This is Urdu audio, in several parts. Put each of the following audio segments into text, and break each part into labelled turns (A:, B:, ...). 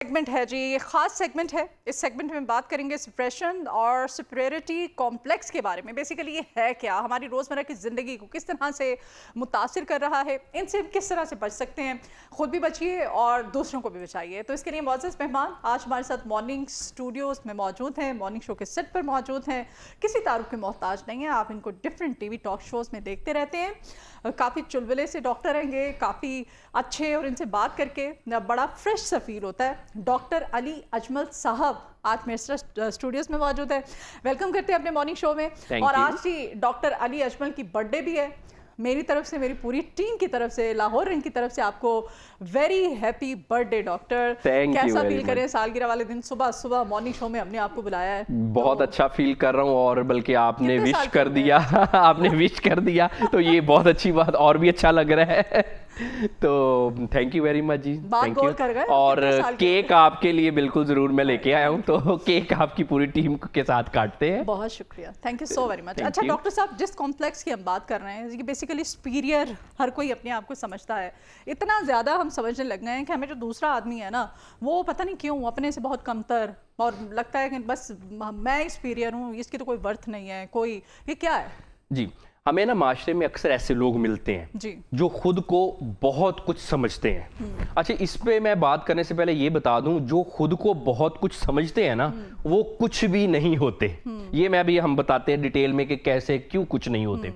A: سیگمنٹ ہے جی، یہ خاص سیگمنٹ ہے. اس سیگمنٹ میں بات کریں گے سپریشن اور سپیریورٹی کمپلیکس کے بارے میں. بیسیکلی یہ ہے کیا، ہماری روزمرہ کی زندگی کو کس طرح سے متاثر کر رہا ہے، ان سے کس طرح سے بچ سکتے ہیں، خود بھی بچیے اور دوسروں کو بھی بچائیے. تو اس کے لیے معزز مہمان آج ہمارے ساتھ مارننگ اسٹوڈیوز میں موجود ہیں، مارننگ شو کے سیٹ پر موجود ہیں. کسی تعارف کے محتاج نہیں ہیں، آپ ان کو different TV talk shows میں دیکھتے رہتے ہیں. کافی چلبلے سے ڈاکٹر ہیں گے، کافی اچھے، اور ان سے بات کر کے بڑا فریش سا فیل ہوتا ہے. ڈاکٹر علی اجمل صاحب آج میرے اسٹوڈیوز میں موجود ہے. ویلکم کرتے ہیں اپنے مارننگ شو میں. اور آج ہی ڈاکٹر علی اجمل کی برتھ ڈے بھی ہے. میری طرف سے، میری پوری ٹیم کی طرف سے، لاہور ان کی طرف سے آپ کو very happy birth day doctor. کیسا فیل کریں سالگرہ والے دن صبح مارننگ شو میں ہم نے آپ کو بلایا ہے؟
B: بہت اچھا فیل کر رہا ہوں، اور بلکہ آپ نے وش کر دیا آپ نے وش کر دیا تو یہ بہت اچھی بات، اور بھی اچھا لگ رہا ہے. تو تھینک یو ویری مچ جی، تھینک یو. اور کیک آپ کے لیے بالکل ضرور میں لے کے آیا ہوں، تو کیک آپ کی پوری ٹیم کے ساتھ کاٹتے ہیں.
A: بہت شکریہ، thank you so very much. اچھا ڈاکٹر صاحب، جس کمپلیکس کی ہم بات کر رہے ہیں، بیسیکلی سپیریئر ہر کوئی اپنے آپ کو سمجھتا ہے. اتنا زیادہ ہم سمجھنے لگ گئے ہیں کہ ہمیں جو دوسرا آدمی ہے نا، وہ پتہ نہیں کیوں اپنے سے بہت کمتر، اور لگتا ہے کہ بس میں سپیریئر ہوں، اس کی تو کوئی ورتھ نہیں ہے کوئی. یہ کیا ہے؟
B: جی، ہمیں نا معاشرے میں اکثر ایسے لوگ ملتے ہیں
A: جی
B: جو خود کو بہت کچھ سمجھتے ہیں. اچھا، اس پہ میں بات کرنے سے پہلے یہ بتا دوں، جو خود کو بہت کچھ سمجھتے ہیں نا، وہ کچھ بھی نہیں ہوتے. یہ میں بھی ہم بتاتے ہیں ڈیٹیل میں کہ کیسے کیوں کچھ نہیں ہوتے.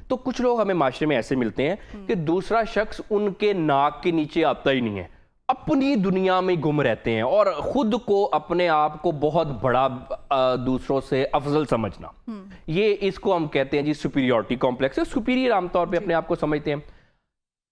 B: تو کچھ لوگ ہمیں معاشرے میں ایسے ملتے ہیں کہ دوسرا شخص ان کے ناک کے نیچے آتا ہی نہیں ہے، اپنی دنیا میں گم رہتے ہیں، اور خود کو، اپنے آپ کو بہت بڑا، دوسروں سے افضل سمجھنا. یہ اس کو ہم کہتے ہیں جی سپیریورٹی کمپلیکس. سپیریئر عام طور پہ اپنے آپ کو سمجھتے ہیں.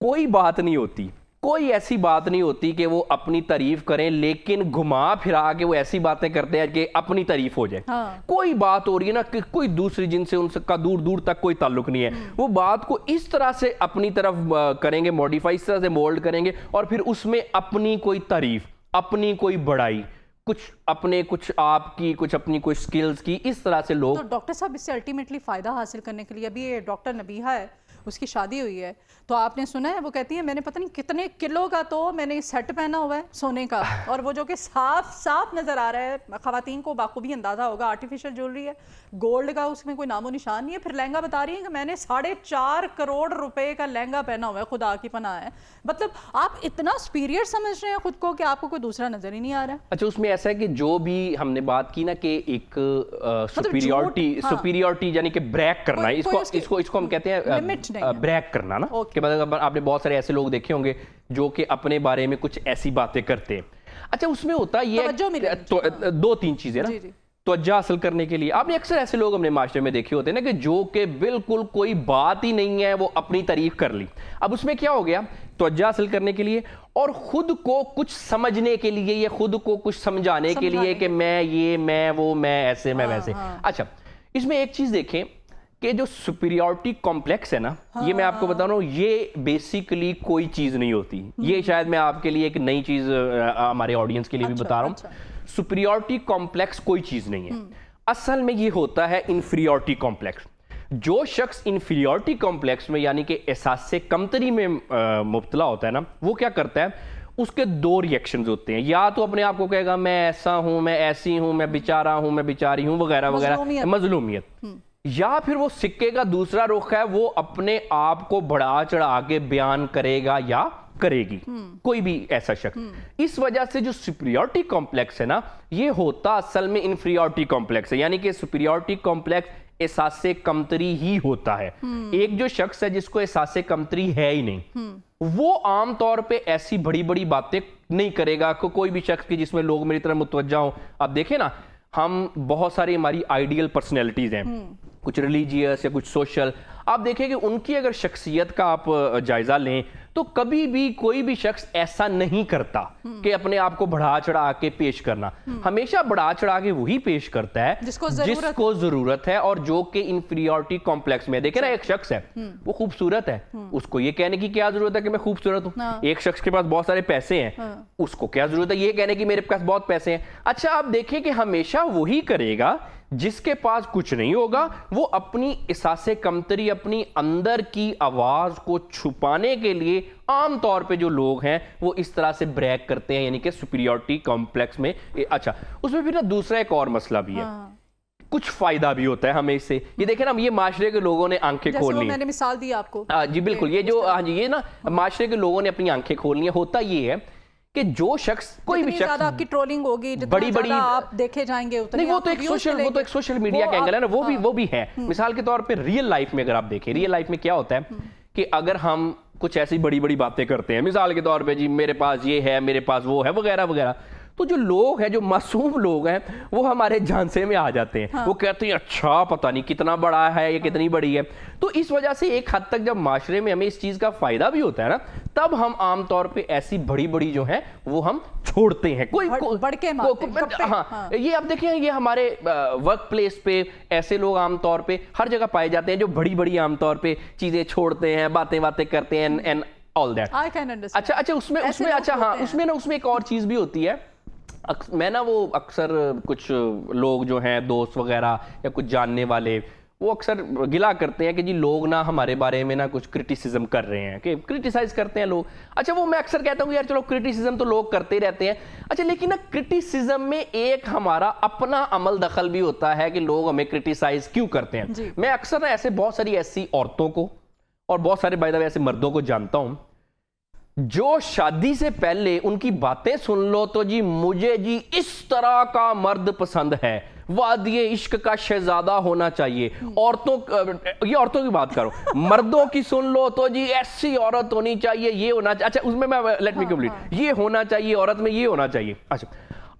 B: کوئی بات نہیں ہوتی، کوئی ایسی بات نہیں ہوتی کہ وہ اپنی تعریف کریں، لیکن گھما پھرا کے وہ ایسی باتیں کرتے ہیں کہ اپنی تعریف ہو جائے. کوئی بات ہو رہی ہے نا کہ کوئی دوسری جن سے ان کا دور دور تک کوئی تعلق نہیں ہے، وہ بات کو اس طرح سے اپنی طرف کریں گے، موڈیفائی اس طرح سے مولڈ کریں گے، اور پھر اس میں اپنی کوئی تعریف، اپنی کوئی بڑائی، کچھ اپنے، کچھ آپ کی، کچھ اپنی کوئی سکلز کی، اس طرح سے لوگ.
A: تو ڈاکٹر صاحب، اس سے الٹیمیٹلی فائدہ حاصل کرنے کے لیے، ابھی یہ ڈاکٹر نبیہہ ہے، اس کی شادی ہوئی ہے، تو آپ نے سنا ہے وہ کہتی ہے میں نے پتہ نہیں کتنے کلو کا تو میں نے سیٹ پہنا ہوا ہے سونے کا، اور وہ جو کہ صاف نظر آ رہا ہے. خواتین کو باخوبی اندازہ ہوگا، آرٹیفیشل جیولری ہے، گولڈ کا اس میں کوئی نام و نشان نہیں ہے. پھر لہنگا بتا رہی ہے کہ میں نے 4.5 کروڑ روپے کا لہنگا پہنا ہوا ہے، خدا کی پناہ ہے. مطلب آپ اتنا سپیریئر سمجھ رہے ہیں خود کو کہ آپ کو کوئی دوسرا نظر ہی نہیں آ رہا ہے.
B: اچھا، اس میں ایسا ہے کہ جو بھی ہم نے بات کی نا کہ ایک سپیریورٹی یعنی کہ بریک کرنا ہے، اس کو ہم کہتے ہیں بریک کرنا نا. کہ آپ نے بہت سارے ایسے لوگ دیکھے ہوں گے جو کہ اپنے بارے میں کچھ ایسی باتیں کرتے ہیں. اچھا، اس میں ہوتا یہ 2-3 چیزیں نا توجہ حاصل کرنے کے لیے. آپ نے اکثر ایسے لوگ ہم نے معاشرے میں دیکھے ہوتے ہیں نا کہ جو کہ بالکل کوئی بات ہی نہیں ہے، وہ اپنی تعریف کر لی. اب اس میں کیا ہو گیا، توجہ حاصل کرنے کے لیے اور خود کو کچھ سمجھنے کے لیے، یہ خود کو کچھ سمجھانے کے لیے کہ میں یہ، میں وہ، میں ایسے، میں ویسے. اچھا، اس میں ایک چیز دیکھیں کہ جو سپیریورٹی کمپلیکس ہے نا، یہ میں آپ کو بتا رہا ہوں، یہ بیسیکلی کوئی چیز نہیں ہوتی. یہ شاید میں آپ کے لیے ایک نئی چیز ہمارے آڈینس کے لیے بھی بتا رہا ہوں. سپیریورٹی کمپلیکس کوئی چیز نہیں ہے. اصل میں یہ ہوتا ہے انفیریورٹی کمپلیکس. جو شخص انفیریورٹی کمپلیکس میں یعنی کہ احساس کمتری میں مبتلا ہوتا ہے نا، وہ کیا کرتا ہے، اس کے 2 ریئیکشنز ہوتے ہیں. یا تو اپنے آپ کو کہے گا میں ایسا ہوں، میں ایسی ہوں، میں بیچارہ ہوں، میں بیچاری ہوں، وغیرہ وغیرہ، مظلومیت. یا پھر وہ سکے کا دوسرا رخ ہے، وہ اپنے آپ کو بڑھا چڑھا کے بیان کرے گا یا کرے گی، کوئی بھی ایسا شخص. اس وجہ سے جو سپیریورٹی کمپلیکس ہے نا، یہ ہوتا اصل میں انفیریورٹی کمپلیکس ہے. یعنی کہ سپیریورٹی کمپلیکس احساس کمتری ہی ہوتا ہے. ایک جو شخص ہے جس کو احساس کمتری ہے ہی نہیں، وہ عام طور پہ ایسی بڑی بڑی باتیں نہیں کرے گا. کوئی بھی شخص کی جس میں لوگ میری طرح متوجہ ہوں. آپ دیکھیں نا، ہم بہت ساری ہماری آئیڈیل پرسنالٹیز ہیں، کچھ ریلیجیس یا کچھ سوشل. آپ دیکھیں کہ ان کی اگر شخصیت کا آپ جائزہ لیں تو کبھی بھی کوئی بھی شخص ایسا نہیں کرتا کہ اپنے آپ کو بڑھا چڑھا کے پیش کرنا. ہمیشہ بڑھا چڑھا کے وہی پیش کرتا ہے جس کو ضرورت ہے، اور جو کہ انفیریورٹی کمپلیکس میں. دیکھیں نا، ایک شخص ہے وہ خوبصورت ہے، اس کو یہ کہنے کی کیا ضرورت ہے کہ میں خوبصورت ہوں. ایک شخص کے پاس بہت سارے پیسے ہیں، اس کو کیا ضرورت ہے یہ کہنے کی میرے پاس بہت پیسے ہیں. اچھا، آپ دیکھیں کہ ہمیشہ وہی کرے گا جس کے پاس کچھ نہیں ہوگا وہ اپنی احساس کمتری، اپنی اندر کی آواز کو چھپانے کے لیے عام طور پہ جو لوگ ہیں وہ اس طرح سے بریک کرتے ہیں، یعنی کہ سپیریورٹی کمپلیکس میں۔ اچھا اس میں پھر نا دوسرا ایک اور مسئلہ بھی ہے، کچھ فائدہ بھی ہوتا ہے ہمیں اس سے۔ یہ دیکھیں نا، یہ معاشرے کے لوگوں نے آنکھیں کھول لی،
A: میں نے مثال دی آپ کو،
B: جی بالکل، یہ جو یہ نا معاشرے کے لوگوں نے اپنی آنکھیں کھول لی ہیں۔ ہوتا یہ ہے کہ جو شخص، کوئی بھی شخص،
A: آپ کی ٹرولنگ ہوگی، بڑی بڑی آپ دیکھے جائیں گے،
B: نہیں وہ تو ایک سوشل میڈیا کا اینگل ہے نا، وہ بھی ہے۔ مثال کے طور پہ ریئل لائف میں اگر آپ دیکھیں، ریئل لائف میں کیا ہوتا ہے کہ اگر ہم کچھ ایسی بڑی بڑی باتیں کرتے ہیں، مثال کے طور پہ جی میرے پاس یہ ہے، میرے پاس وہ ہے، وغیرہ وغیرہ، تو جو لوگ ہیں، جو معصوم لوگ ہیں، وہ ہمارے جھانسے میں آ جاتے ہیں، وہ کہتے ہیں اچھا پتہ نہیں کتنا بڑا ہے، یہ کتنی بڑی ہے۔ تو اس وجہ سے ایک حد تک جب معاشرے میں ہمیں اس چیز کا فائدہ بھی ہوتا ہے نا، تب ہم عام طور پہ ایسی بڑی بڑی جو ہیں وہ ہم چھوڑتے ہیں، ہاں یہ آپ دیکھیں، یہ ہمارے ورک پلیس پہ ایسے لوگ عام طور پہ ہر جگہ پائے جاتے ہیں جو بڑی بڑی عام طور پہ چیزیں چھوڑتے ہیں، باتیں کرتے ہیں اینڈ آل دیٹ۔ اچھا اس میں اچھا ہاں اس میں ایک اور چیز بھی ہوتی ہے۔ میں نا وہ اکثر کچھ لوگ جو ہیں دوست وغیرہ یا کچھ جاننے والے، وہ اکثر گلا کرتے ہیں کہ جی لوگ نا ہمارے بارے میں نا کچھ کرٹیسزم کر رہے ہیں، کہ کرٹیسائز کرتے ہیں لوگ۔ اچھا وہ میں اکثر کہتا ہوں کہ یار چلو کرٹیسزم تو لوگ کرتے رہتے ہیں، اچھا لیکن نا کرٹیسزم میں ایک ہمارا اپنا عمل دخل بھی ہوتا ہے کہ لوگ ہمیں کرٹیسائز کیوں کرتے ہیں۔ میں اکثر نا ایسے بہت ساری ایسی عورتوں کو اور بہت سارے بائی دا وے ایسے مردوں کو جانتا ہوں جو شادی سے پہلے ان کی باتیں سن لو تو جی مجھے جی اس طرح کا مرد پسند ہے، وادی عشق کا شہزادہ ہونا چاہیے۔ یہ عورتوں کی بات کرو، مردوں کی سن لو تو جی ایسی عورت ہونی چاہیے، یہ ہونا چاہیے، اچھا اس میں لیٹ می کمپلیٹ، یہ ہونا چاہیے عورت میں، یہ ہونا چاہیے۔ اچھا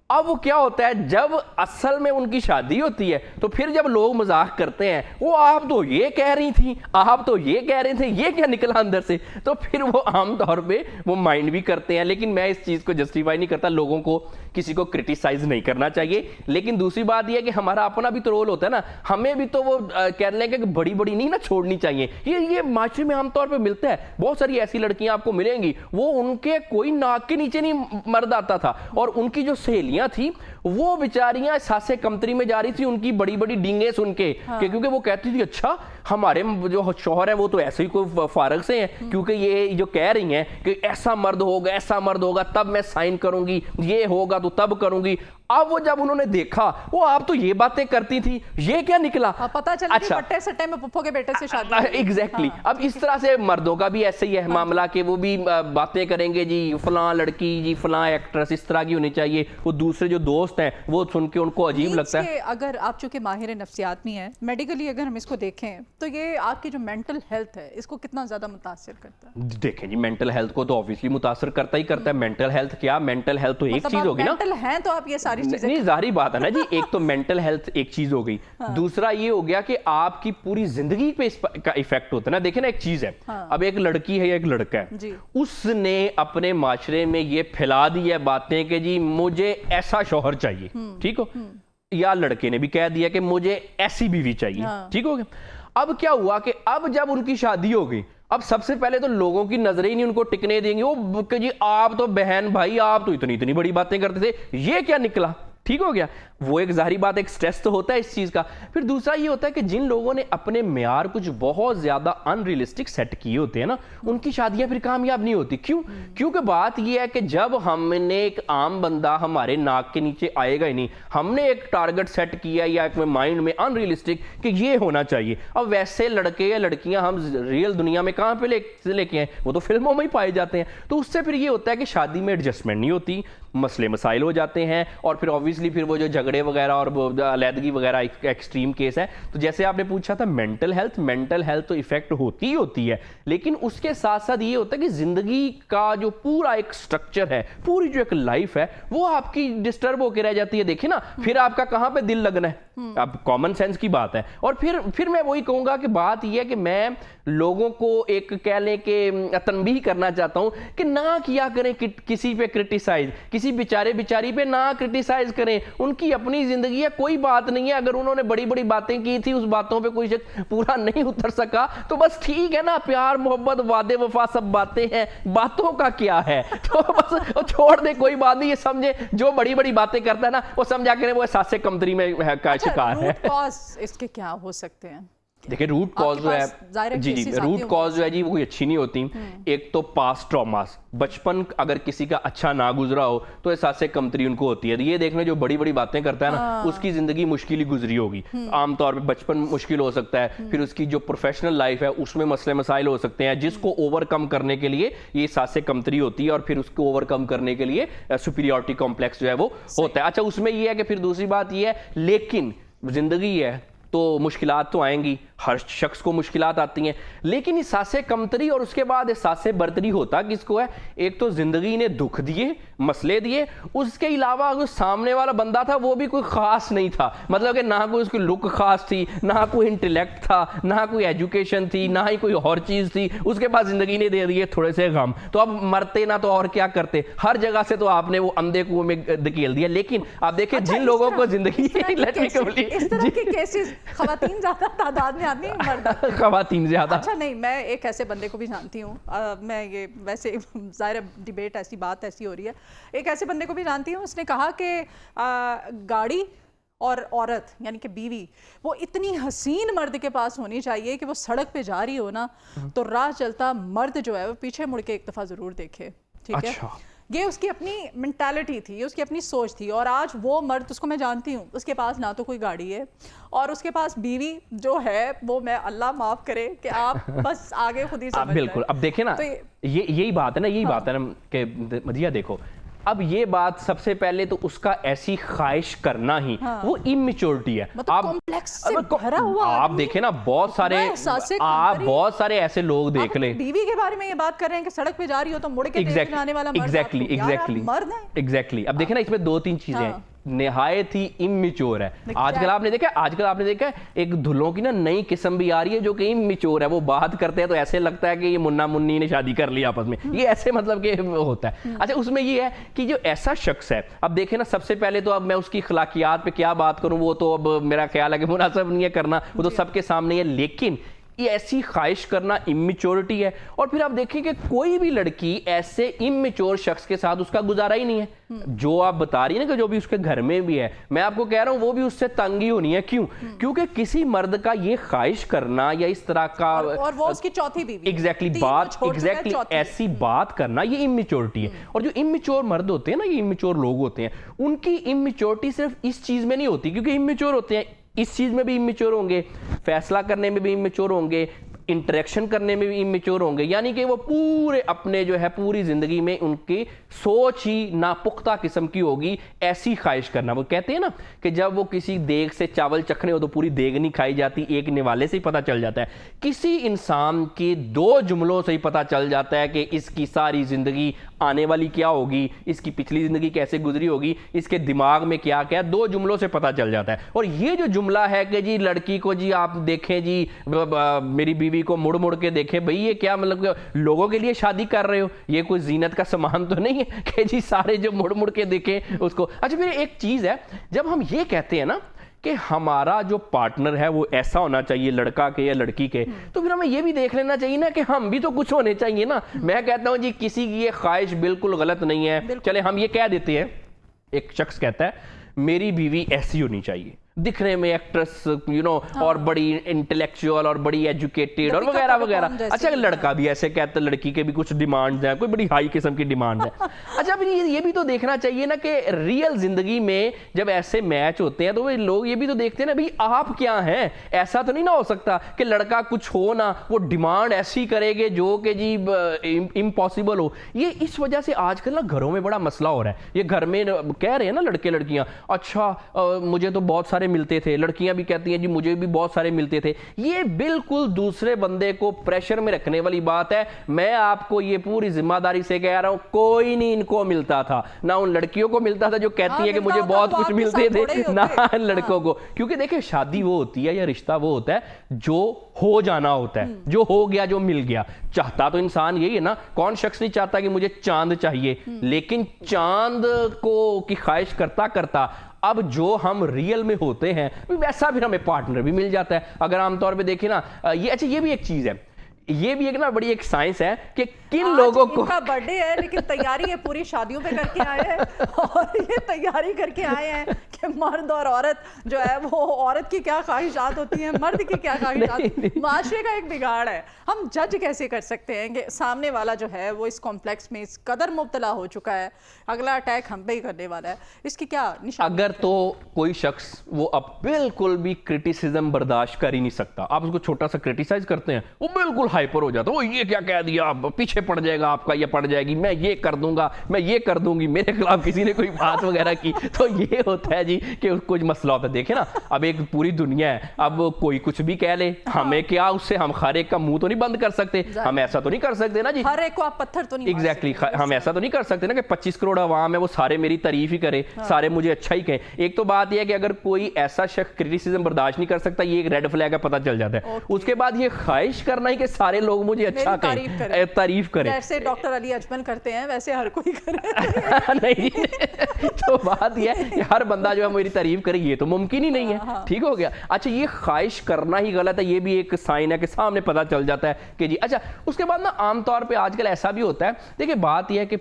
B: اب وہ کیا ہوتا ہے جب اصل میں ان کی شادی ہوتی ہے تو پھر جب لوگ مذاق کرتے ہیں، وہ آپ تو یہ کہہ رہی تھی، آپ تو یہ کہہ رہے تھے، یہ کیا نکلا اندر سے، تو پھر وہ عام طور پہ وہ مائنڈ بھی کرتے ہیں۔ لیکن میں اس چیز کو جسٹیفائی نہیں کرتا، لوگوں کو کسی کو کرٹیسائز نہیں کرنا چاہیے، لیکن دوسری بات یہ ہے کہ ہمارا اپنا بھی تو رول ہوتا ہے نا، ہمیں بھی تو وہ کہہ لیں کہ بڑی بڑی نہیں نا چھوڑنی چاہیے۔ یہ معاشرے میں عام طور پہ ملتا ہے، بہت ساری ایسی لڑکیاں آپ کو ملیں گی، وہ ان کے کوئی ناک کے نیچے نہیں مرد آتا تھا، اور ان کی جو سہیلیاں تھی وہ بیچاریاں احساس کمتری میں جا رہی تھی ان کی بڑی بڑی ڈینگیں سن کے، کیونکہ وہ کہتی تھی اچھا ہمارے جو شوہر ہیں وہ تو ایسے ہی کوئی فارغ سے ہیں، کیونکہ یہ جو کہہ رہی ہیں کہ ایسا مرد ہوگا تب میں سائن کروں گی، یہ ہوگا تو تب کروں گی۔ اب وہ جب انہوں نے دیکھا وہ آپ تو یہ باتیں کرتی تھی، یہ کیا نکلا،
A: پتہ چلا کہ بٹے سٹے میں پپو کے بیٹے سے شادی۔
B: ایگزیکٹلی۔ اب اس طرح سے مردوں کا بھی ایسے ہی ہے معاملہ کہ وہ بھی باتیں کریں گے، جی فلاں لڑکی جی فلاں ایکٹریس اس طرح کی ہونی چاہیے، وہ دوسرے جو دوست ہیں وہ سن کے ان کو عجیب لگتا ہے۔
A: اگر آپ چونکہ ماہر نفسیات میں ہیں، میڈیکلی اگر ہم اس کو دیکھیں تو یہ آپ کی جو مینٹل ہیلتھ ہے اس کو کتنا زیادہ متاثر کرتا ہے؟
B: دیکھیں جی مینٹل ہیلتھ کو تو آبویسلی متاثر کرتا ہی کرتا ہے۔ مینٹل ہیلتھ کیا، مینٹل ہیلتھ تو ایک چیز ہوگی نا،
A: مینٹل ہیں تو آپ یہ ساری چیزیں
B: نہیں ظاہری بات ہے نا جی، ایک تو مینٹل ہیلتھ ایک چیز ہو گئی، دوسرا یہ ہو گیا کہ آپ کی پوری زندگی پہ اس کا ایفیکٹ ہوتا ہے نا۔ دیکھیں نا ایک چیز ہے، اب ایک لڑکی ہے یا ایک لڑکا ہے، اس نے اپنے معاشرے میں یہ پھیلا دی ہے باتیں کہ جی مجھے ایسا شوہر چاہیے، ٹھیک ہو، یا لڑکے نے بھی کہہ دیا کہ مجھے ایسی بیوی چاہیے، ٹھیک ہو گیا۔ اب کیا ہوا کہ اب جب ان کی شادی ہو گئی، اب سب سے پہلے تو لوگوں کی نظریں ہی نہیں ان کو ٹکنے دیں گے، وہ کہ جی آپ تو بہن بھائی آپ تو اتنی بڑی باتیں کرتے تھے، یہ کیا نکلا، ٹھیک ہو گیا۔ وہ ایک ظاہری بات، ایک سٹریس تو ہوتا ہے اس چیز کا۔ پھر دوسرا یہ ہوتا ہے کہ جن لوگوں نے اپنے معیار کچھ بہت زیادہ ان ریئلسٹک سیٹ کیے ہوتے ہیں نا، ان کی شادیاں پھر کامیاب نہیں ہوتی۔ کیوں؟ کیونکہ بات یہ ہے کہ جب ہم نے ایک عام بندہ ہمارے ناک کے نیچے آئے گا ہی نہیں، ہم نے ایک ٹارگٹ سیٹ کیا یا ایک مائنڈ میں ان ریئلسٹک کہ یہ ہونا چاہیے، اب ویسے لڑکے یا لڑکیاں ہم ریئل دنیا میں کہاں پہ لے کے ہیں، وہ تو فلموں میں ہی پائے جاتے ہیں۔ تو اس سے پھر یہ ہوتا ہے کہ شادی میں ایڈجسٹمنٹ نہیں ہوتی، مسئلے مسائل ہو جاتے ہیں، اور پھر obviously پھر وہ جو جھگڑے وغیرہ اور علیحدگی وغیرہ ایکسٹریم کیس ہے۔ تو جیسے آپ نے پوچھا تھا مینٹل ہیلتھ تو ایفیکٹ ہوتی ہے، لیکن اس کے ساتھ ساتھ یہ ہوتا ہے کہ زندگی کا جو پورا ایک سٹرکچر ہے، پوری جو ایک لائف ہے، وہ آپ کی ڈسٹرب ہو کے رہ جاتی ہے۔ دیکھیں نا پھر آپ کا کہاں پہ دل لگنا ہے، اب کامن سینس کی بات ہے۔ اور پھر میں وہی کہوں گا کہ بات یہ ہے کہ میں لوگوں کو ایک کہہ لیں کہ تنبیہ کرنا چاہتا ہوں کہ نہ کیا کریں کسی پہ کرٹیسائز، کسی بیچاری پہ نہ کرٹیسائز کریں, ان کی اپنی زندگی ہے, کوئی بات نہیں ہے. اگر انہوں نے بڑی بڑی باتیں کی تھی, اس باتوں پہ کوئی شخص پورا نہیں اتر سکا تو بس ٹھیک ہے نا, پیار محبت وعدے وفا سب باتیں ہیں, باتوں کا کیا ہے, تو بس چھوڑ دے, کوئی بات نہیں. یہ سمجھے جو بڑی بڑی باتیں کرتا ہے نا, وہ سمجھا کریں وہ احساس کمتری میں کا شکار ہے.
A: روٹ کاز اس کے کیا ہو سکتے ہیں؟
B: دیکھیں روٹ کاز جو ہے جی روٹ کاز جو ہے جی وہ کوئی اچھی نہیں ہوتی. ایک تو پاسٹ ٹراماز, بچپن اگر کسی کا اچھا نہ گزرا ہو تو احساس کمتری ان کو ہوتی ہے. یہ دیکھنا جو بڑی بڑی باتیں کرتا ہے نا, اس کی زندگی مشکل ہی گزری ہوگی. عام طور پہ بچپن مشکل ہو سکتا ہے, پھر اس کی جو پروفیشنل لائف ہے اس میں مسئلے مسائل ہو سکتے ہیں, جس کو اوور کم کرنے کے لیے یہ احساس کمتری ہوتی ہے, اور پھر اس کو اوور کم کرنے کے لیے سپیریورٹی کمپلیکس جو ہے وہ ہوتا ہے. اچھا اس میں یہ ہے کہ پھر دوسری بات یہ ہے, لیکن زندگی ہے تو مشکلات تو آئیں گی, ہر شخص کو مشکلات آتی ہیں, لیکن احساس کمتری اور اس کے بعد احساس برتری ہوتا کس کو ہے؟ ایک تو زندگی نے دکھ دیے, مسئلے دیے, اس کے علاوہ جو سامنے والا بندہ تھا وہ بھی کوئی خاص نہیں تھا, مطلب کہ نہ کوئی اس کی لک خاص تھی, نہ کوئی انٹلیکٹ تھا, نہ کوئی ایجوکیشن تھی, نہ ہی کوئی اور چیز تھی, اس کے بعد زندگی نے دے دیے تھوڑے سے غم, تو اب مرتے نہ تو اور کیا کرتے, ہر جگہ سے تو آپ نے وہ اندھے کنویں میں دھکیل دیا. لیکن آپ دیکھیں جن لوگوں کو زندگی
A: خواتین زیادہ تعداد میں آتی ہیں, مرد
B: خواتین زیادہ.
A: اچھا نہیں, میں ایک ایسے بندے کو بھی جانتی ہوں, میں یہ ویسے ظاہر ڈیبیٹ ایسی بات ایسی ہو رہی ہے, ایک ایسے بندے کو بھی جانتی ہوں, اس نے کہا کہ گاڑی اور عورت یعنی کہ بیوی وہ اتنی حسین مرد کے پاس ہونی چاہیے کہ وہ سڑک پہ جا رہی ہو نا تو راہ چلتا مرد جو ہے وہ پیچھے مڑ کے ایک دفعہ ضرور دیکھے. ٹھیک ہے, یہ اس کی اپنی منٹالٹی تھی, یہ اس کی اپنی سوچ تھی. اور آج وہ مرد, اس کو میں جانتی ہوں, اس کے پاس نہ تو کوئی گاڑی ہے اور اس کے پاس بیوی جو ہے وہ, میں اللہ معاف کرے کہ آپ بس آگے خود ہی سمجھ جائیں.
B: بالکل. اب دیکھیں نا, یہی بات ہے نا, یہی بات ہے نا کہ مدیہ دیکھو, اب یہ بات سب سے پہلے تو اس کا ایسی خواہش کرنا ہی وہ اممیچورٹی ہے. آپ دیکھیں نا بہت سارے ایسے لوگ دیکھ لیں,
A: بیوی کے بارے میں یہ بات کر رہے ہیں کہ سڑک پہ جا رہی ہو تو مڑ کے جانے والا
B: ایگزیکٹلی. اب دیکھیں نا اس میں دو تین چیزیں ہیں, نہایت ہی اممیچور ہے. آج کل آپ نے دیکھا ایک دھلوں کی نا نئی قسم بھی آ رہی ہے جو کہ اممیچور ہے. وہ بات کرتے ہیں تو ایسے لگتا ہے کہ یہ منا منی نے شادی کر لی آپس میں, یہ ایسے مطلب کہ ہوتا ہے. اچھا اس میں یہ ہے کہ جو ایسا شخص ہے, اب دیکھیں نا سب سے پہلے تو اب میں اس کی اخلاقیات پہ کیا بات کروں, وہ تو اب میرا خیال ہے کہ مناسب نہیں ہے کرنا, وہ تو سب کے سامنے ہے. لیکن یہ ایسی خواہش کرنا اممیچورٹی ہے. اور پھر آپ دیکھیں کہ کوئی بھی لڑکی ایسے اممیچور شخص کے ساتھ اس کا گزارا ہی نہیں ہے. جو آپ بتا رہی ہیں نا کہ جو بھی اس کے گھر میں بھی ہے, میں آپ کو کہہ رہا ہوں وہ بھی اس سے تنگ ہی ہونی ہے. کیوں؟ کیونکہ کسی مرد کا یہ خواہش کرنا یا اس طرح کا,
A: اور وہ اس کی چوتھی بیوی,
B: ایگزیکٹلی ایسی بات کرنا, یہ اممیچورٹی ہے. اور جو اممیچور مرد ہوتے ہیں نا, یہ اممیچور لوگ ہوتے ہیں, ان کی اممیچورٹی صرف اس چیز میں نہیں ہوتی, کیونکہ اممیچور ہوتے ہیں اس چیز میں بھی اممیچور ہوں گے, فیصلہ کرنے میں بھی اممیچور ہوں گے, انٹریکشن کرنے میں بھی اممیچور ہوں گے. یعنی کہ وہ پورے اپنے جو ہے پوری زندگی میں ان کی سوچ ہی ناپختہ قسم کی ہوگی, ایسی خواہش کرنا. وہ کہتے ہیں نا کہ جب وہ کسی دیگ سے چاول چکھنے ہو تو پوری دیگ نہیں کھائی جاتی, ایک نوالے سے ہی پتہ چل جاتا ہے. کسی انسان کے دو جملوں سے ہی پتہ چل جاتا ہے کہ اس کی ساری زندگی آنے والی کیا ہوگی, اس کی پچھلی زندگی کیسے گزری ہوگی, اس کے دماغ میں کیا کیا, دو جملوں سے پتہ چل جاتا ہے. اور یہ جو جملہ ہے کہ جی لڑکی کو جی آپ دیکھیں جی میری بیوی کو مڑ مڑ کے دیکھیں, بھئی یہ کیا مطلب کہ لوگوں کے لیے شادی کر رہے ہو, یہ کوئی زینت کا سامان تو نہیں ہے کہ جی سارے جو مڑ مڑ کے دیکھیں اس کو. اچھا پھر ایک چیز ہے, جب ہم یہ کہتے ہیں نا کہ ہمارا جو پارٹنر ہے وہ ایسا ہونا چاہیے لڑکا کے یا لڑکی کے, تو پھر ہمیں یہ بھی دیکھ لینا چاہیے نا کہ ہم بھی تو کچھ ہونے چاہیے نا. میں کہتا ہوں جی کسی کی یہ خواہش بالکل غلط نہیں ہے. چلے ہم یہ کہہ دیتے ہیں, ایک شخص کہتا ہے میری بیوی ایسی ہونی چاہیے, دکھنے میں ایکٹریس اور بڑی انٹلیکچوئل اور بڑی ایجوکیٹڈ اور وغیرہ وغیرہ. اچھا لڑکا بھی ایسے کہتا ہے, لڑکی کے بھی کچھ ڈیمانڈ ہیں, کوئی بڑی ہائی قسم کی ڈیمانڈ ہے. اچھا پھر یہ بھی تو دیکھنا چاہیے نا کہ ریئل زندگی میں جب ایسے میچ ہوتے ہیں تو وہ لوگ یہ بھی تو دیکھتے ہیں نا, بھئی آپ کیا ہیں. ایسا تو نہیں نہ ہو سکتا کہ لڑکا کچھ ہو نا, وہ ڈیمانڈ ایسی کرے گے جو کہ جی امپاسبل ہو. یہ اس وجہ سے آج کل نا گھروں میں بڑا مسئلہ ہو رہا ہے. یہ گھر میں کہہ رہے ہیں نا لڑکے لڑکیاں, اچھا مجھے تو بہت سارے ملتے تھے, لڑکیاں بھی کہتی ہیں جی مجھے بھی بہت سارے ملتے تھے. یہ بالکل دوسرے بندے کو پریشر میں رکھنے والی بات ہے. میں آپ کو یہ پوری ذمہ داری سے کہہ رہا ہوں, کوئی نہیں ان کو ملتا تھا, نہ ان لڑکیوں کو ملتا تھا جو کہتی ہیں کہ مجھے بہت کچھ ملتے تھے, نہ لڑکوں کو. کیونکہ دیکھیں شادی وہ ہوتی ہے یا رشتہ وہ ہوتا ہے جو ہو جانا ہوتا ہے, جو ہو گیا, جو مل گیا. چاہتا تو انسان یہی ہے نا, کون شخص نہیں چاہتا کہ مجھے چاند چاہیے, لیکن چاند کی خواہش کرتا کرتا اب جو ہم ریئل میں ہوتے ہیں ویسا پھر ہمیں پارٹنر بھی مل جاتا ہے. اگر عام طور پہ دیکھیں نا, یہ بھی ایک چیز ہے, یہ بھی ایک نا بڑی ایک سائنس ہے کہ کن لوگوں کو,
A: ان کا برتھ ڈے ہے لیکن تیاری ہے پوری شادیوں پہ کر کے آئے ہیں, اور یہ تیاری کر کے آئے ہیں کہ مرد اور عورت جو ہے وہ عورت کی کیا خواہشات ہوتی ہیں, مرد کی کیا خواہشات. معاشرے کا ایک بگاڑ ہے. ہم جج کیسے کر سکتے ہیں کہ سامنے والا جو ہے وہ اس کمپلیکس میں اس قدر مبتلا ہو چکا ہے, اگلا اٹیک ہم پہ ہی کرنے والا ہے, اس کی کیا نشان؟
B: اگر تو کوئی شخص وہ اب بالکل بھی کرٹیسزم برداشت کر ہی نہیں سکتا, آپ اس کو چھوٹا سا کرٹیسائز کرتے ہیں وہ بالکل ہائپر ہو جاتا ہے, وہ یہ کیا کہہ دیا, پیچھے پڑ جائے گا آپ کا, یہ پڑ جائے گی, میں یہ کر دوں گا, میں یہ کر دوں گی, میرے خلاف کسی نے کوئی بات وغیرہ کی تو یہ ہوتا ہے جی کہ کچھ مسئلہ ہوتا ہے. دیکھیں نا, اب ایک پوری دنیا ہے, اب کوئی کچھ بھی کہہ لے, ہمیں کیا اس سے, ہم ہر ایک کا منہ تو نہیں بند کر سکتے, ہم ایسا تو نہیں کر سکتے نا جی,
A: ہر ایک کو آپ پتھر تو نہیں.
B: ایگزیکٹلی, ہم ایسا تو نہیں کر سکتے نا کہ 25 کروڑ عوام ہے وہ سارے میری تعریف ہی کرے, سارے مجھے اچھا ہی کہیں. ایک تو بات یہ ہے کہ اگر کوئی ایسا شخص کرٹیسزم برداشت نہیں کر سکتا, یہ ایک ریڈ فلیگ ہے, پتہ چل جاتا ہے. اس کے بعد یہ خواہش کرنا ہی کہ سارے لوگ مجھے اچھا کہیں, تعریف کریں,
A: جیسے ڈاکٹر علی اجمل کرتے ہیں ویسے ہر کوئی کرے.
B: نہیں, تو بات یہ ہے کہ ہر بندہ جو ہے میری تعریف کرے, یہ تو ممکن ہی نہیں ہے. ٹھیک ہو گیا. اچھا, یہ خواہش کرنا ہی غلط ہے, یہ بھی ایک سائن ہے کہ سامنے پتہ چل جاتا ہے کہ جی. اچھا, اس کے بعد نا عام طور پہ آج کل ایسا بھی ہوتا ہے, دیکھیں بات یہ ہے کہ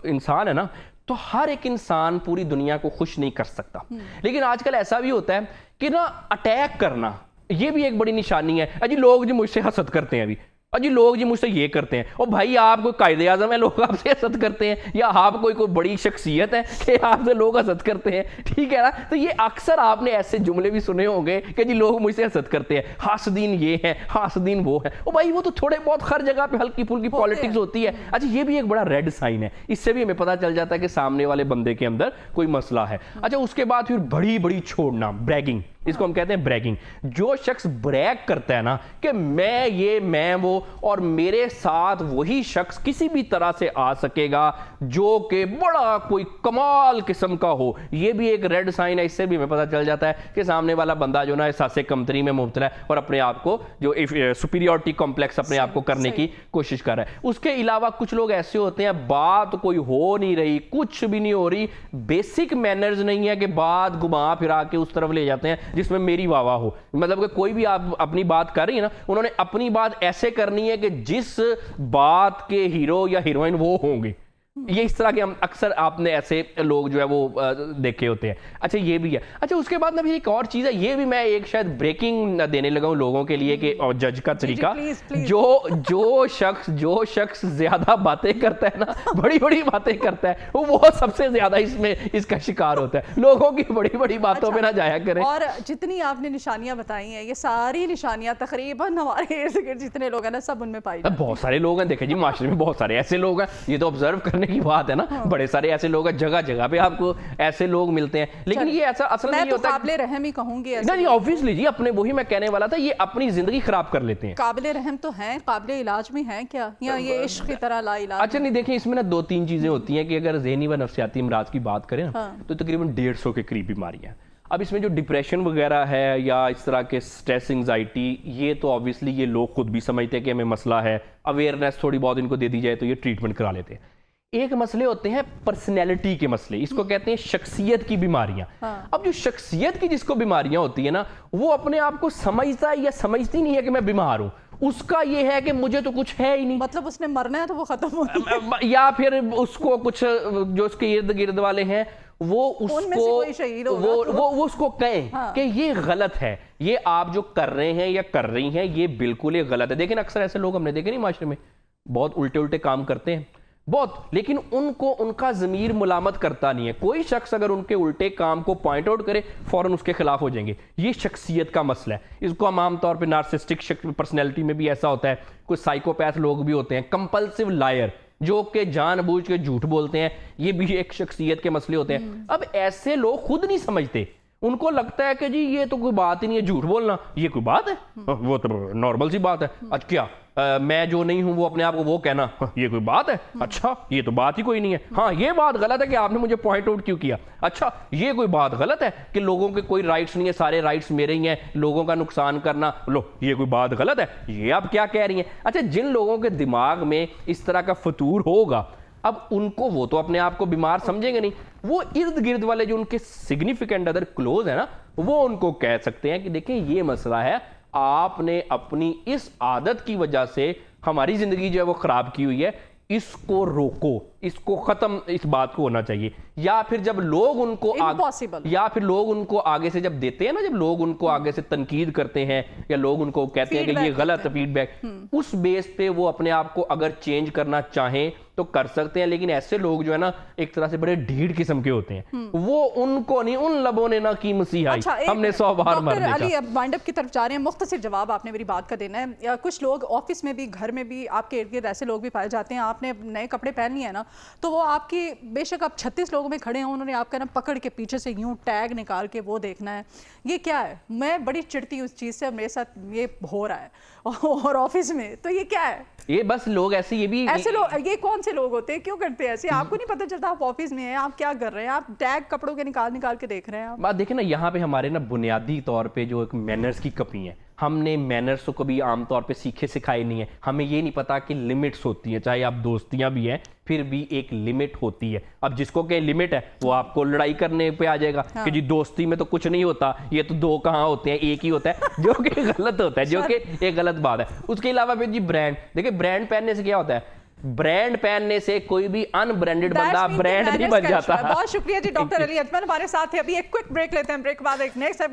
B: انسان ہے نا, تو ہر ایک انسان پوری دنیا کو خوش نہیں کر سکتا, لیکن آج کل ایسا بھی ہوتا ہے کہ نا اٹیک کرنا یہ بھی ایک بڑی نشانی ہے. اجی لوگ جو مجھ سے حسد کرتے ہیں, ابھی جی لوگ جی مجھ سے یہ کرتے ہیں, اور بھائی آپ کوئی قائد اعظم ہے لوگ آپ سے حسد کرتے ہیں, یا آپ کوئی بڑی شخصیت ہے کہ آپ سے لوگ حسد کرتے ہیں, ٹھیک ہے نا. تو یہ اکثر آپ نے ایسے جملے بھی سنے ہوں گے کہ جی لوگ مجھ سے حسد کرتے ہیں, حاسدین یہ ہے, حاسدین وہ ہے. اور بھائی وہ تو تھوڑے بہت ہر جگہ پہ ہلکی پھلکی پالیٹکس ہوتی ہے. اچھا, یہ بھی ایک بڑا ریڈ سائن ہے, اس سے بھی ہمیں پتہ چل جاتا ہے کہ سامنے والے بندے کے اندر کوئی مسئلہ ہے. اچھا, اس کے بعد پھر بڑی بڑی چھوڑنا, بریگنگ, اس کو ہم کہتے ہیں بریگنگ. جو شخص بریگ کرتا ہے نا کہ میں یہ, میں وہ, اور میرے ساتھ وہی شخص کسی بھی طرح سے آ سکے گا جو کہ بڑا کوئی کمال قسم کا ہو, یہ بھی ایک ریڈ سائن ہے. اس سے بھی ہمیں پتہ چل جاتا ہے کہ سامنے والا بندہ جو نا احساس کمتری میں مبتلا ہے اور اپنے آپ کو جو سپیریورٹی کمپلیکس اپنے آپ کو کرنے کی کوشش کر رہا ہے. اس کے علاوہ کچھ لوگ ایسے ہوتے ہیں, بات کوئی ہو نہیں رہی, کچھ بھی نہیں ہو رہی, بیسک مینرز نہیں ہے کہ بات گھما پھرا کے اس طرف لے جاتے ہیں جس میں میری واہ واہ ہو. مطلب کہ کوئی بھی آپ اپنی بات کر رہی ہے نا, انہوں نے اپنی بات ایسے کرنی ہے کہ جس بات کے ہیرو یا ہیروئن وہ ہوں گے. یہ اس طرح کے ہم اکثر آپ نے ایسے لوگ جو ہے وہ دیکھے ہوتے ہیں. اچھا, یہ بھی ہے. اچھا, اس کے بعد میں بھی ایک اور چیز ہے, یہ بھی میں ایک شاید بریکنگ دینے لگا ہوں لوگوں کے لیے کہ جج کا طریقہ, جو شخص زیادہ باتیں کرتا ہے نا, بڑی بڑی باتیں کرتا ہے, وہ سب سے زیادہ اس کا شکار ہوتا ہے. لوگوں کی بڑی بڑی باتوں میں نہ جایا کریں.
A: اور جتنی آپ نے نشانیاں بتائی ہیں, یہ ساری نشانیاں تقریباً ہمارے ارد گرد جتنے لوگ ہیں نا سب ان میں پائی جاتی ہیں.
B: بہت سارے لوگ ہیں, دیکھیں جی معاشرے میں بہت سارے ایسے لوگ ہیں, یہ تو آبزرو کرنے کی بات ہے نا, بڑے سارے ایسے لوگ ہیں, جگہ جگہ پہ آپ کو ایسے لوگ ملتے ہیں. لیکن یہ ایسا اصل میں نہیں ہوتا.
A: قابل رحم ہی کہوں گی
B: نہیں, obviously جی, اپنے وہی میں کہنے والا تھا, یہ اپنی زندگی خراب کر لیتے ہیں.
A: قابل رحم تو ہیں, قابل علاج بھی ہیں کیا, یا یہ عشق کی طرح لا علاج؟
B: اچھا نہیں, دیکھیں اس میں نا 2-3 چیزیں ہوتی ہیں کہ اگر ذہنی و نفسیاتی امراض کی بات کریں نا تو تقریباً 150 کے قریب بیماریاں. اب اس میں جو ڈپریشن وغیرہ ہے یا اس طرح کے سٹریس, انگزائٹی, یہ تو obviously یہ لوگ خود بھی سمجھتے ہیں کہ ہمیں مسئلہ ہے, اویئرنیس تھوڑی بہت ان کو دے دی جائے تو یہ ٹریٹمنٹ کرا لیتے ہیں. ایک مسئلے ہوتے ہیں پرسنالٹی کے مسئلے, اس کو کہتے ہیں شخصیت کی بیماریاں. اب جو شخصیت کی جس کو بیماریاں ہوتی ہیں نا, وہ اپنے آپ کو سمجھتا ہے یا سمجھتی نہیں ہے کہ میں بیمار ہوں. اس کا یہ ہے کہ مجھے تو کچھ ہے ہی نہیں,
A: مطلب اس نے مرنا ہے تو وہ ختم ہو,
B: یا پھر اس کو کچھ جو اس کے ارد گرد والے ہیں وہ اس کو کہیں کہ یہ غلط ہے, یہ آپ جو کر رہے ہیں یا کر رہی ہیں یہ بالکل ہی غلط ہے. دیکھیں اکثر ایسے لوگ ہم نے دیکھے نہیں معاشرے میں, بہت الٹے کام کرتے ہیں بہت, لیکن ان کو ان کا ضمیر ملامت کرتا نہیں ہے. کوئی شخص اگر ان کے الٹے کام کو پوائنٹ آؤٹ کرے فوراً اس کے خلاف ہو جائیں گے. یہ شخصیت کا مسئلہ ہے. اس کو ہم عام طور پہ نارسسٹک پرسنالٹی میں بھی ایسا ہوتا ہے. کوئی سائیکوپیتھ لوگ بھی ہوتے ہیں, کمپلسیو لائر جو کہ جان بوجھ کے جھوٹ بولتے ہیں, یہ بھی ایک شخصیت کے مسئلے ہوتے ہیں. اب ایسے لوگ خود نہیں سمجھتے, ان کو لگتا ہے کہ جی یہ تو کوئی بات ہی نہیں ہے, جھوٹ بولنا یہ کوئی بات ہے, وہ تو نارمل سی بات ہے. اچھا کیا میں جو نہیں ہوں وہ اپنے آپ کو وہ کہنا یہ کوئی بات ہے, اچھا یہ تو بات ہی کوئی نہیں ہے. ہاں یہ بات غلط ہے کہ آپ نے مجھے پوائنٹ آؤٹ کیوں کیا. اچھا یہ کوئی بات غلط ہے کہ لوگوں کے کوئی رائٹس نہیں ہے, سارے رائٹس میرے ہی ہیں, لوگوں کا نقصان کرنا, لو یہ کوئی بات غلط ہے, یہ آپ کیا کہہ رہی ہیں. اچھا جن لوگوں کے دماغ میں اس طرح کا فطور ہوگا, اب ان کو وہ تو اپنے آپ کو بیمار سمجھیں گے نہیں, وہ ارد گرد والے جو ان کے سگنیفیکنٹ ادر کلوز ہیں نا, وہ ان کو کہہ سکتے ہیں کہ دیکھیں یہ مسئلہ ہے, آپ نے اپنی اس عادت کی وجہ سے ہماری زندگی جو ہے وہ خراب کی ہوئی ہے, اس کو روکو, اس کو ختم, اس بات کو ہونا چاہیے. یا پھر جب لوگ ان کو یا پھر لوگ ان کو آگے سے جب دیتے ہیں نا, جب لوگ ان کو آگے سے تنقید کرتے ہیں یا لوگ ان کو کہتے ہیں کہ یہ غلط فیڈ بیک, اس بیس پہ وہ اپنے آپ کو اگر چینج کرنا چاہیں تو کر سکتے ہیں. لیکن ایسے لوگ جو ہے نا ایک طرح سے بڑے ڈھیڑ قسم کے ہوتے ہیں, وہ ان کو نہیں, ان لبوں نے نہ کی مسیحائی, ہم نے 100 بار مرنے کا.
A: علی اب وائنڈ اپ کی طرف جا رہے ہیں, مختصر جواب آپ نے میری بات کا دینا ہے. کچھ لوگ آفس میں بھی, گھر میں بھی, آپ کے ارد گرد ایسے لوگ بھی پائے جاتے ہیں, آپ نے نئے کپڑے پہن لیے ہیں نا, تو وہ آپ کی بے شک آپ 36 لوگوں میں کھڑے ہیں, انہوں نے آپ کا نا پکڑ کے پیچھے سے یوں ٹیگ نکال کے وہ دیکھنا ہے یہ کیا ہے. میں بڑی چڑتی ہوں اس چیز سے, میرے ساتھ یہ ہو رہا ہے اور آفس میں, تو یہ کیا ہے؟
B: یہ بس لوگ ایسے, یہ بھی
A: ایسے لوگ, یہ کون سے لوگ ہوتے ہیں, کیوں کرتے ہیں ایسے؟ آپ کو نہیں پتہ چلتا آپ آفس میں ہیں, آپ کیا کر رہے ہیں, آپ ٹیگ کپڑوں کے نکال کے دیکھ رہے ہیں.
B: بات دیکھیں نا, یہاں پہ ہمارے نا بنیادی طور پہ جو ایک مینرز کی کمی ہے, ہم نے مینرز کو کبھی عام طور پہ سیکھے سکھائے نہیں ہیں. ہمیں یہ نہیں پتا کہ لمٹس ہوتی ہیں, چاہے آپ دوستیاں بھی ہیں پھر بھی ایک لمٹ ہوتی ہے. اب جس کو کہ لمٹ ہے وہ آپ کو لڑائی کرنے پہ آ جائے گا کہ جی دوستی میں تو کچھ نہیں ہوتا, یہ تو 2 کہاں ہوتے ہیں, ایک ہی ہوتا ہے, جو کہ غلط ہوتا ہے, جو کہ ایک غلط بات ہے. اس کے علاوہ پھر جی برانڈ, دیکھیں برانڈ پہننے سے کیا ہوتا ہے, برانڈ پہننے سے کوئی بھی ان برانڈڈ بندہ برانڈ نہیں بن جاتا.
A: بہت شکریہ جی ڈاکٹر علی اجمل ہمارے ساتھ ہیں. ابھی ایک کوئک بریک لیتے ہیں, بریک بعد ایک نیکسٹ